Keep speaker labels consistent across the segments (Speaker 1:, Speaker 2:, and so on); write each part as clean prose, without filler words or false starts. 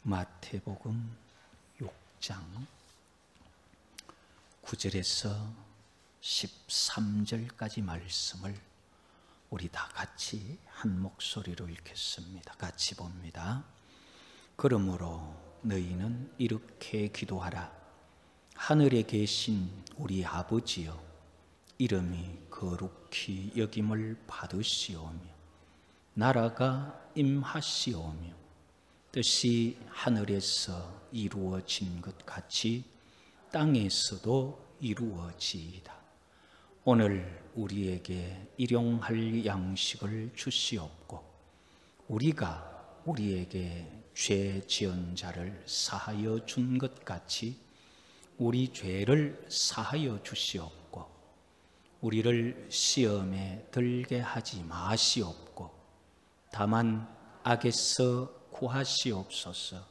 Speaker 1: 마태복음 6장 9절에서 13절까지 말씀을 우리 다 같이 한 목소리로 읽겠습니다. 같이 봅니다. 그러므로 너희는 이렇게 기도하라. 하늘에 계신 우리 아버지여, 이름이 거룩히 여김을 받으시오며 나라가 임하시오며 뜻이 하늘에서 이루어진 것 같이 땅에서도 이루어지이다. 오늘 우리에게 일용할 양식을 주시옵고 우리가 우리에게 죄 지은 자를 사하여 준 것 같이 우리 죄를 사하여 주시옵고 우리를 시험에 들게 하지 마시옵고 다만 악에서 구하시옵소서.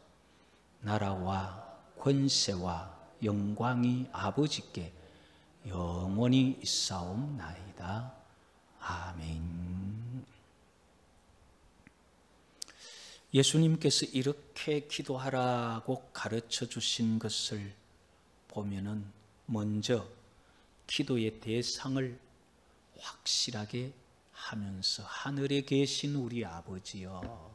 Speaker 1: 나라와 권세와 영광이 아버지께 영원히 있사옵나이다. 아멘. 예수님께서 이렇게 기도하라고 가르쳐 주신 것을 보면은 먼저 기도의 대상을 확실하게 하면서 하늘에 계신 우리 아버지여,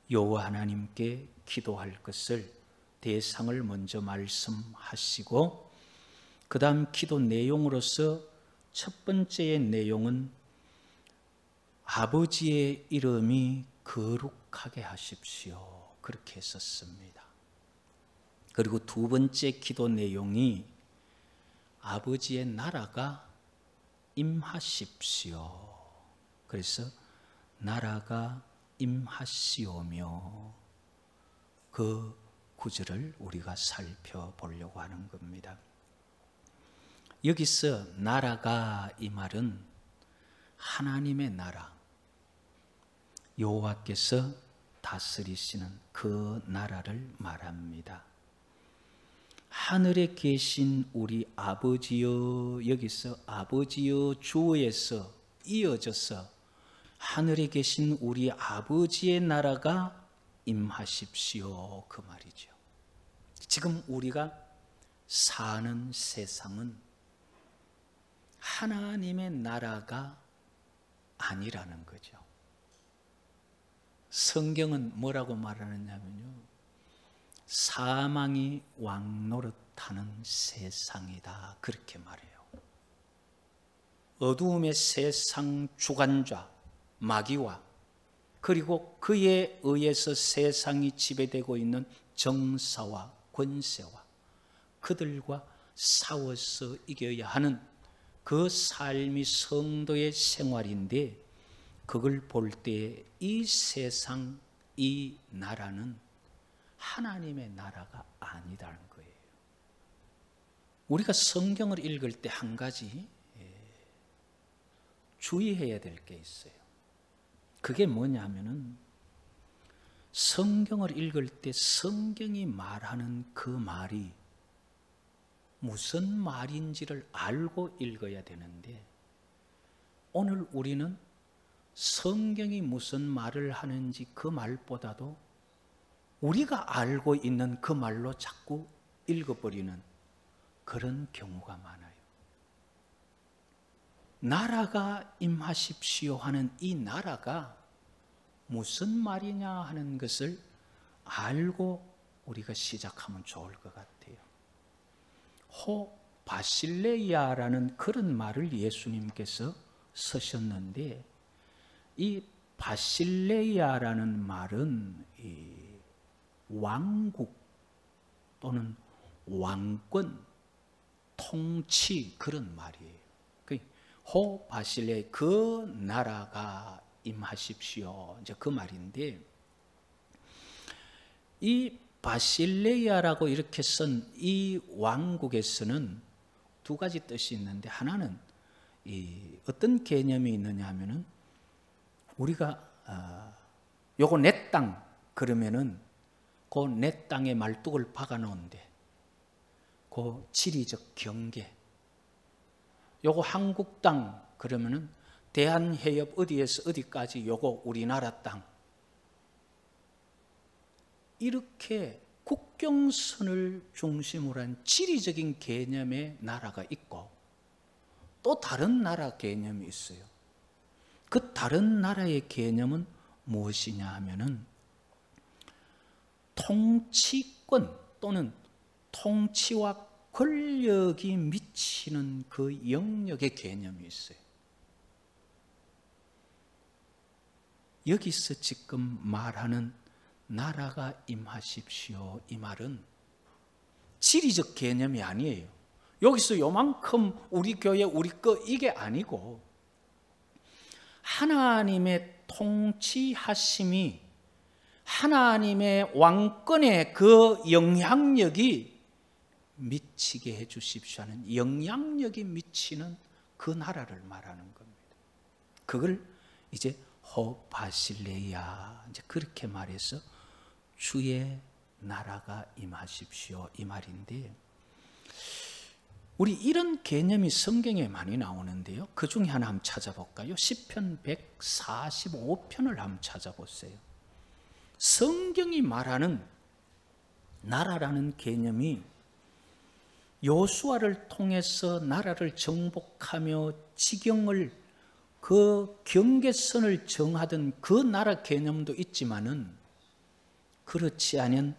Speaker 1: 여호와 하나님께 기도할 것을 대상을 먼저 말씀하시고 그 다음 기도 내용으로서 첫 번째의 내용은 아버지의 이름이 거룩하게 하십시오, 그렇게 했었습니다. 그리고 두 번째 기도 내용이 아버지의 나라가 임하십시오. 그래서 나라가 임하시오며, 그 구절을 우리가 살펴보려고 하는 겁니다. 여기서 나라가, 이 말은 하나님의 나라, 여호와께서 다스리시는 그 나라를 말합니다. 하늘에 계신 우리 아버지여, 여기서 아버지여 주에서 이어져서 하늘에 계신 우리 아버지의 나라가 임하십시오, 그 말이죠. 지금 우리가 사는 세상은 하나님의 나라가 아니라는 거죠. 성경은 뭐라고 말하느냐면요, 사망이 왕노릇하는 세상이다, 그렇게 말해요. 어두움의 세상 주관자 마귀와 그리고 그에 의해서 세상이 지배되고 있는 정사와 권세와 그들과 싸워서 이겨야 하는 그 삶이 성도의 생활인데, 그걸 볼 때 이 세상, 이 나라는 하나님의 나라가 아니다는 거예요. 우리가 성경을 읽을 때 한 가지 주의해야 될 게 있어요. 그게 뭐냐면은 성경을 읽을 때 성경이 말하는 그 말이 무슨 말인지를 알고 읽어야 되는데, 오늘 우리는 성경이 무슨 말을 하는지 그 말보다도 우리가 알고 있는 그 말로 자꾸 읽어버리는 그런 경우가 많아요. 나라가 임하십시오 하는 이 나라가 무슨 말이냐 하는 것을 알고 우리가 시작하면 좋을 것 같아요. 호 바실레이아라는 그런 말을 예수님께서 쓰셨는데, 이 바실레이아라는 말은 이 왕국 또는 왕권, 통치, 그런 말이에요. 호 바실레, 그 나라가 임하십시오, 이제 그 말인데, 이 바실레이아라고 이렇게 쓴 이 왕국에서는 두 가지 뜻이 있는데, 하나는 어떤 개념이 있느냐 하면은 우리가 요거 내 땅 그러면은 그 내 땅에 말뚝을 박아 놓은데 그 지리적 경계, 요거 한국 땅 그러면은 대한해협 어디에서 어디까지 요거 우리나라 땅, 이렇게 국경선을 중심으로 한 지리적인 개념의 나라가 있고 또 다른 나라 개념이 있어요. 그 다른 나라의 개념은 무엇이냐 하면은 통치권 또는 통치와 권력이 미치는 그 영역의 개념이 있어요. 여기서 지금 말하는 나라가 임하십시오, 이 말은 지리적 개념이 아니에요. 여기서 요만큼 우리 교회 우리 거 이게 아니고 하나님의 통치하심이 하나님의 왕권의 그 영향력이 미치게 해 주십시오 하는 영향력이 미치는 그 나라를 말하는 겁니다. 그걸 이제 호바실레야 이제 그렇게 말해서 주의 나라가 임하십시오 이 말인데, 우리 이런 개념이 성경에 많이 나오는데요. 그 중에 하나 한번 찾아볼까요? 시편 145편을 한번 찾아보세요. 성경이 말하는 나라라는 개념이 요수아를 통해서 나라를 정복하며 지경을 그 경계선을 정하던 그 나라 개념도 있지만은 그렇지 않은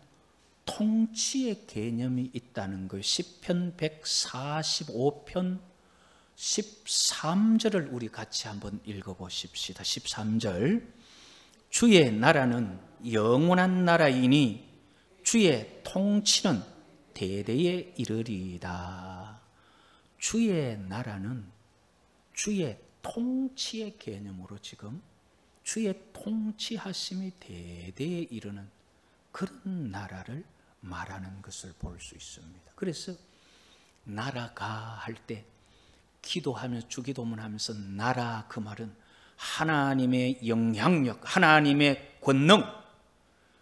Speaker 1: 통치의 개념이 있다는 거예요. 시편 145편 13절을 우리 같이 한번 읽어보십시다. 13절 주의 나라는 영원한 나라이니 주의 통치는 대대에 이르리이다. 주의 나라는 주의 통치의 개념으로 지금 주의 통치하심이 대대에 이르는 그런 나라를 말하는 것을 볼 수 있습니다. 그래서 나라가 할 때 기도하며 주기도문 하면서 나라 그 말은 하나님의 영향력, 하나님의 권능,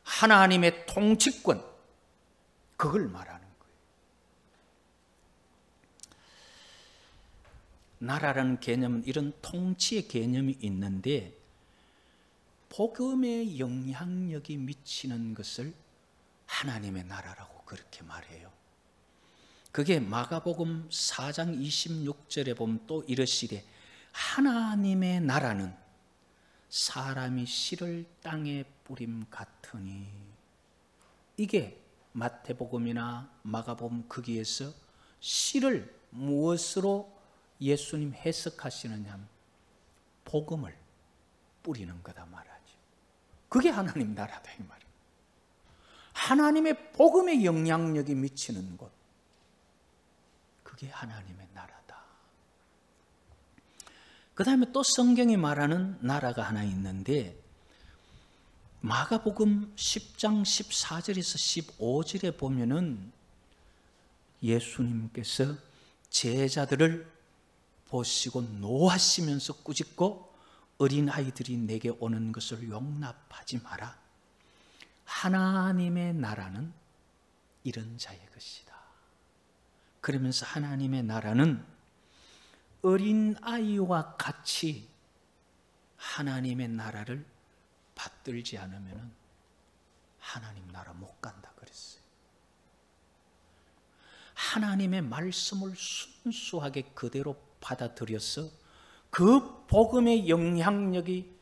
Speaker 1: 하나님의 통치권 그걸 말하는 거예요. 나라라는 개념은 이런 통치의 개념이 있는데 복음의 영향력이 미치는 것을 하나님의 나라라고 그렇게 말해요. 그게 마가복음 4장 26절에 보면 또 이르시되 하나님의 나라는 사람이 씨를 땅에 뿌림 같으니, 이게 마태복음이나 마가복음 거기에서 씨를 무엇으로 예수님 해석하시느냐 하면 복음을 뿌리는 거다 말하죠. 그게 하나님 나라다 이 말이에요. 하나님의 복음의 영향력이 미치는 곳, 그게 하나님의 나라다. 그 다음에 또 성경이 말하는 나라가 하나 있는데 마가복음 10장 14절에서 15절에 보면은 예수님께서 제자들을 보시고 노하시면서 꾸짖고 어린아이들이 내게 오는 것을 용납하지 마라. 하나님의 나라는 이런 자의 것이다. 그러면서 하나님의 나라는 어린아이와 같이 하나님의 나라를 받들지 않으면 하나님 나라 못 간다 그랬어요. 하나님의 말씀을 순수하게 그대로 받아들여서 그 복음의 영향력이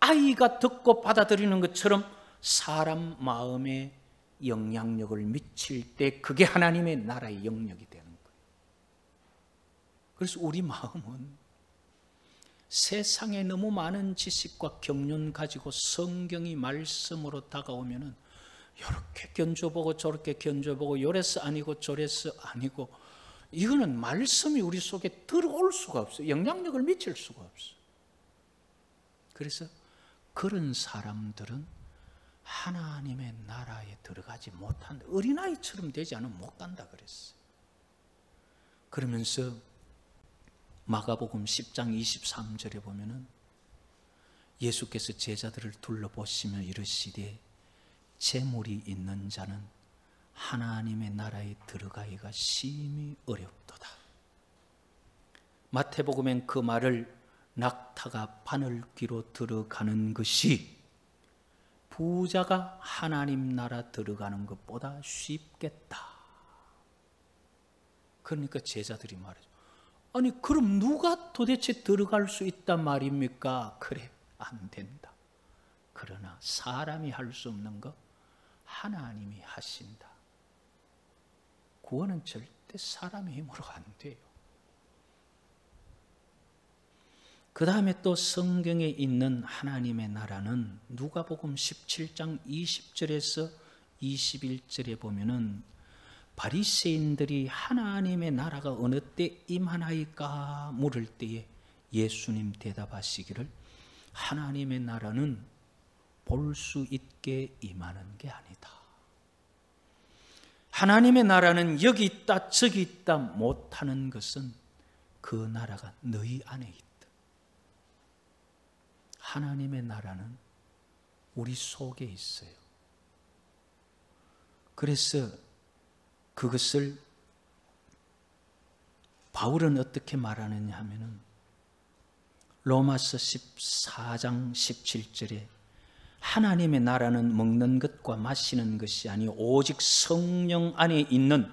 Speaker 1: 아이가 듣고 받아들이는 것처럼 사람 마음에 영향력을 미칠 때 그게 하나님의 나라의 영역이 되는 거예요. 그래서 우리 마음은 세상에 너무 많은 지식과 경륜 가지고 성경이 말씀으로 다가오면은 이렇게 견줘보고 저렇게 견줘보고 요래서 아니고 저래서 아니고, 이거는 말씀이 우리 속에 들어올 수가 없어요. 영향력을 미칠 수가 없어요. 그래서 그런 사람들은 하나님의 나라에 들어가지 못한다. 어린아이처럼 되지 않으면 못 간다 그랬어요. 그러면서 마가복음 10장 23절에 보면은 예수께서 제자들을 둘러보시며 이르시되 재물이 있는 자는 하나님의 나라에 들어가기가 심히 어렵도다. 마태복음엔 그 말을 낙타가 바늘 귀로 들어가는 것이 부자가 하나님 나라 들어가는 것보다 쉽겠다. 그러니까 제자들이 말하죠. 아니 그럼 누가 도대체 들어갈 수 있단 말입니까? 그래, 안 된다. 그러나 사람이 할 수 없는 거 하나님이 하신다. 구원은 절대 사람의 힘으로 안 돼요. 그 다음에 또 성경에 있는 하나님의 나라는 누가복음 17장 20절에서 21절에 보면은 바리새인들이 하나님의 나라가 어느 때 임하나이까 물을 때에 예수님 대답하시기를 하나님의 나라는 볼 수 있게 임하는 게 아니다. 하나님의 나라는 여기 있다 저기 있다 못하는 것은 그 나라가 너희 안에 있다. 하나님의 나라는 우리 속에 있어요. 그래서 그것을 바울은 어떻게 말하느냐 하면은 로마서 14장 17절에 하나님의 나라는 먹는 것과 마시는 것이 아니 오직 성령 안에 있는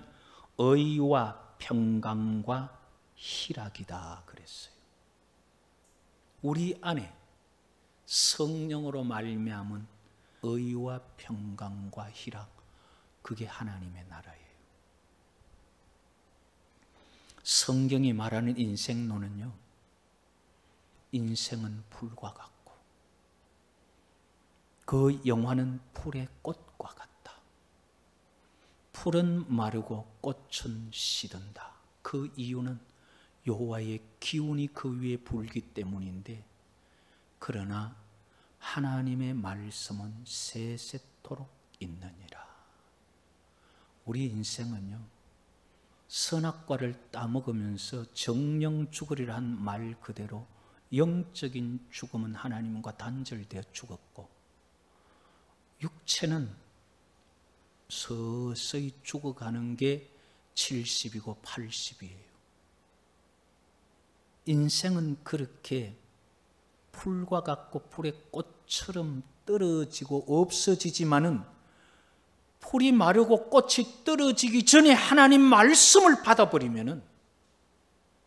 Speaker 1: 의와 평강과 희락이다 그랬어요. 우리 안에 성령으로 말미암은 의와 평강과 희락, 그게 하나님의 나라예요. 성경이 말하는 인생론은요, 인생은 풀과 같고 그 영화는 풀의 꽃과 같다. 풀은 마르고 꽃은 시든다. 그 이유는 여호와의 기운이 그 위에 불기 때문인데, 그러나 하나님의 말씀은 세세토록 있느니라. 우리 인생은요, 선악과를 따먹으면서 정령 죽으리란 말 그대로 영적인 죽음은 하나님과 단절되어 죽었고, 육체는 서서히 죽어가는 게 70이고 80이에요. 인생은 그렇게 풀과 같고 풀의 꽃처럼 떨어지고 없어지지만은 풀이 마르고 꽃이 떨어지기 전에 하나님 말씀을 받아버리면은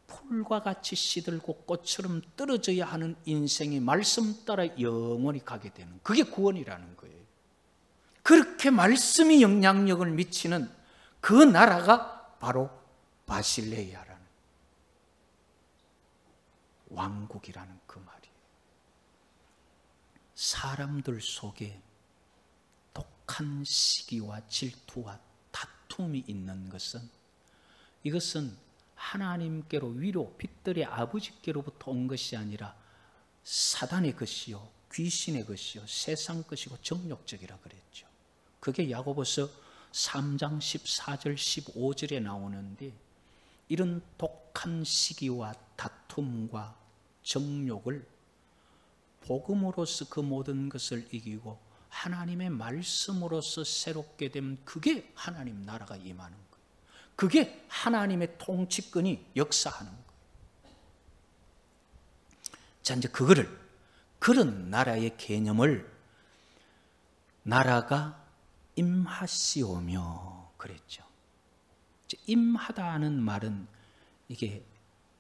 Speaker 1: 풀과 같이 시들고 꽃처럼 떨어져야 하는 인생이 말씀 따라 영원히 가게 되는, 그게 구원이라는 거예요. 그렇게 말씀이 영향력을 미치는 그 나라가 바로 바실레이아라는 왕국이라는 그 말이에요. 사람들 속에 독한 시기와 질투와 다툼이 있는 것은, 이것은 하나님께로 위로 빛들의 아버지께로부터 온 것이 아니라 사단의 것이요 귀신의 것이요 세상 것이고 정욕적이라 그랬죠. 그게 야고보서 3장 14절 15절에 나오는데, 이런 독한 시기와 다툼과 정욕을 복음으로서 그 모든 것을 이기고 하나님의 말씀으로서 새롭게 된, 그게 하나님 나라가 임하는 거예요. 그게 하나님의 통치권이 역사하는 거예요. 자, 이제 그런 나라의 개념을 나라가 임하시오며 그랬죠. 임하다는 말은 이게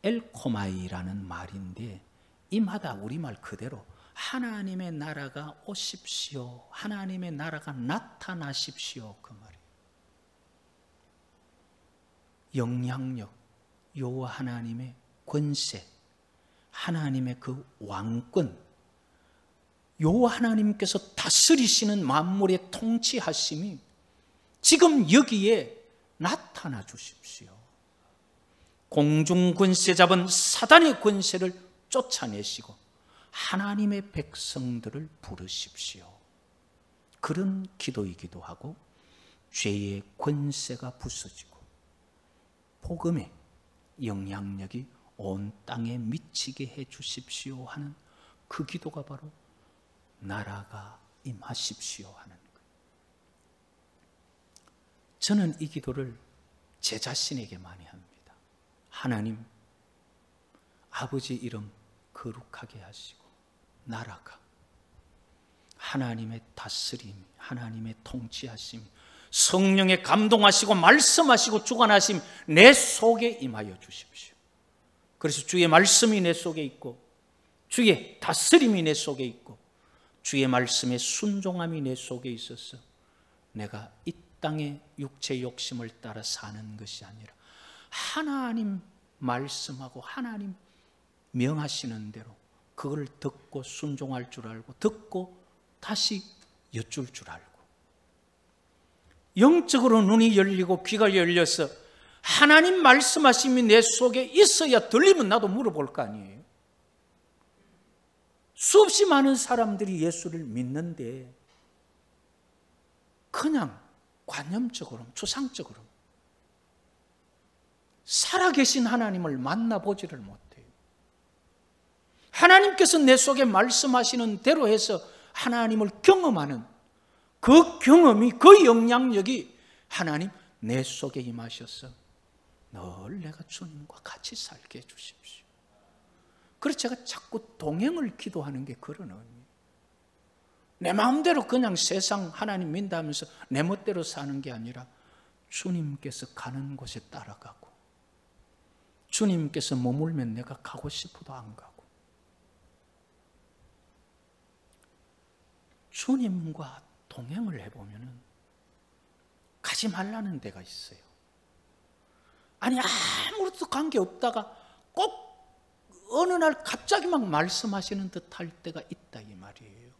Speaker 1: 엘코마이라는 말인데, 임하다 우리말 그대로 하나님의 나라가 오십시오, 하나님의 나라가 나타나십시오, 그 말이에요. 영향력, 여호와 하나님의 권세, 하나님의 그 왕권, 여호와 하나님께서 다스리시는 만물의 통치하심이 지금 여기에 나타나 주십시오. 공중 권세 잡은 사단의 권세를 쫓아내시고 하나님의 백성들을 부르십시오. 그런 기도이기도 하고, 죄의 권세가 부서지고 복음의 영향력이 온 땅에 미치게 해 주십시오 하는 그 기도가 바로 나라가 임하십시오 하는 거예요. 저는 이 기도를 제 자신에게 많이 합니다. 하나님, 아버지 이름 거룩하게 하시고 나라가, 하나님의 다스림이, 하나님의 통치하심이, 성령의 감동하시고 말씀하시고 주관하심이 내 속에 임하여 주십시오. 그래서 주의 말씀이 내 속에 있고, 주의 다스림이 내 속에 있고, 주의 말씀에 순종함이 내 속에 있어서 내가 이 땅의 육체 욕심을 따라 사는 것이 아니라 하나님 말씀하고 하나님 명하시는 대로 그걸 듣고 순종할 줄 알고, 듣고 다시 여쭐 줄 알고, 영적으로 눈이 열리고 귀가 열려서 하나님 말씀하심이 내 속에 있어야 들리면 나도 물어볼 거 아니에요. 수없이 많은 사람들이 예수를 믿는데 그냥 관념적으로, 추상적으로 살아계신 하나님을 만나보지를 못해요. 하나님께서 내 속에 말씀하시는 대로 해서 하나님을 경험하는 그 경험이, 그 영향력이 하나님 내 속에 임하셔서 늘 내가 주님과 같이 살게 해주십시오. 그래서 제가 자꾸 동행을 기도하는 게 그런 의미예요. 내 마음대로 그냥 세상 하나님 믿다면서 내 멋대로 사는 게 아니라 주님께서 가는 곳에 따라가고, 주님께서 머물면 내가 가고 싶어도 안 가고, 주님과 동행을 해보면 가지 말라는 데가 있어요. 아니 아무것도 관계없다가 꼭 어느 날 갑자기 막 말씀하시는 듯할 때가 있다 이 말이에요.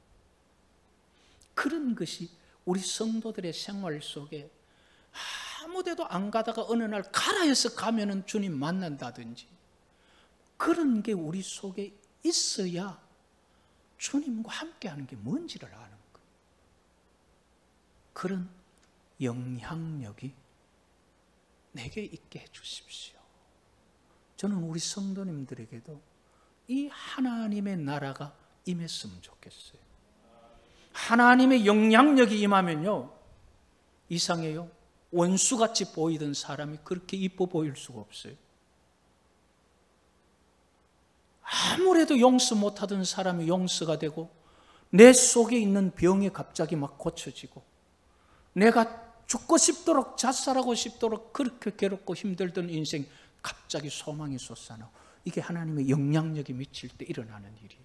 Speaker 1: 그런 것이 우리 성도들의 생활 속에 아무 데도 안 가다가 어느 날 가라 해서 가면은 주님 만난다든지, 그런 게 우리 속에 있어야 주님과 함께하는 게 뭔지를 아는 거예요. 그런 영향력이 내게 있게 해주십시오. 저는 우리 성도님들에게도 이 하나님의 나라가 임했으면 좋겠어요. 하나님의 영향력이 임하면요, 이상해요. 원수같이 보이던 사람이 그렇게 이뻐 보일 수가 없어요. 아무래도 용서 못하던 사람이 용서가 되고, 내 속에 있는 병이 갑자기 막 고쳐지고, 내가 죽고 싶도록, 자살하고 싶도록 그렇게 괴롭고 힘들던 인생 갑자기 소망이 솟아나고, 이게 하나님의 영향력이 미칠 때 일어나는 일이에요.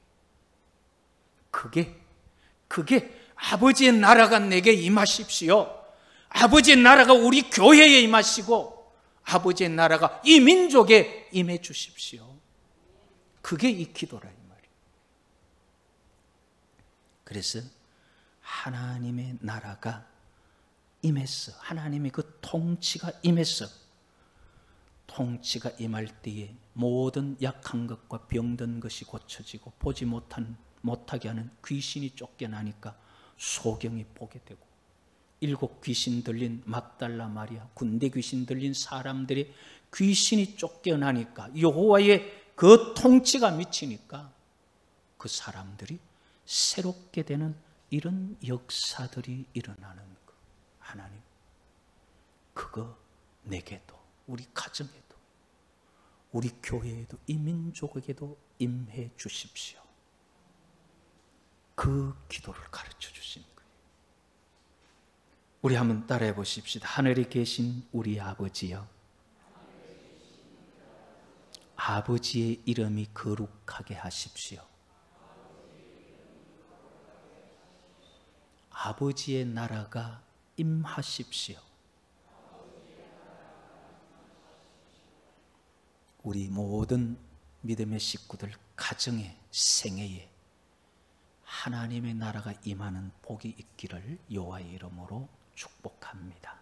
Speaker 1: 그게 아버지의 나라가 내게 임하십시오, 아버지의 나라가 우리 교회에 임하시고, 아버지의 나라가 이 민족에 임해 주십시오. 그게 이 기도라 이 말이에요. 그래서 하나님의 나라가 임했어, 하나님의 그 통치가 임했어. 통치가 임할 때에 모든 약한 것과 병든 것이 고쳐지고, 보지 못하게 하는 귀신이 쫓겨나니까 소경이 보게 되고, 7 귀신 들린 막달라 마리아, 군대 귀신 들린 사람들이 귀신이 쫓겨나니까, 여호와의 그 통치가 미치니까 그 사람들이 새롭게 되는 이런 역사들이 일어나는 거. 하나님, 그거 내게도, 우리 가정에도, 우리 교회에도, 이 민족에게도 임해 주십시오. 그 기도를 가르쳐 주신 거예요. 우리 한번 따라해 보십시다. 하늘에 계신 우리 아버지여, 아버지의 이름이 거룩하게 하십시오. 아버지의 나라가 임하십시오. 우리 모든 믿음의 식구들 가정에, 생애에 하나님의 나라가 임하는 복이 있기를 여호와의 이름으로 축복합니다.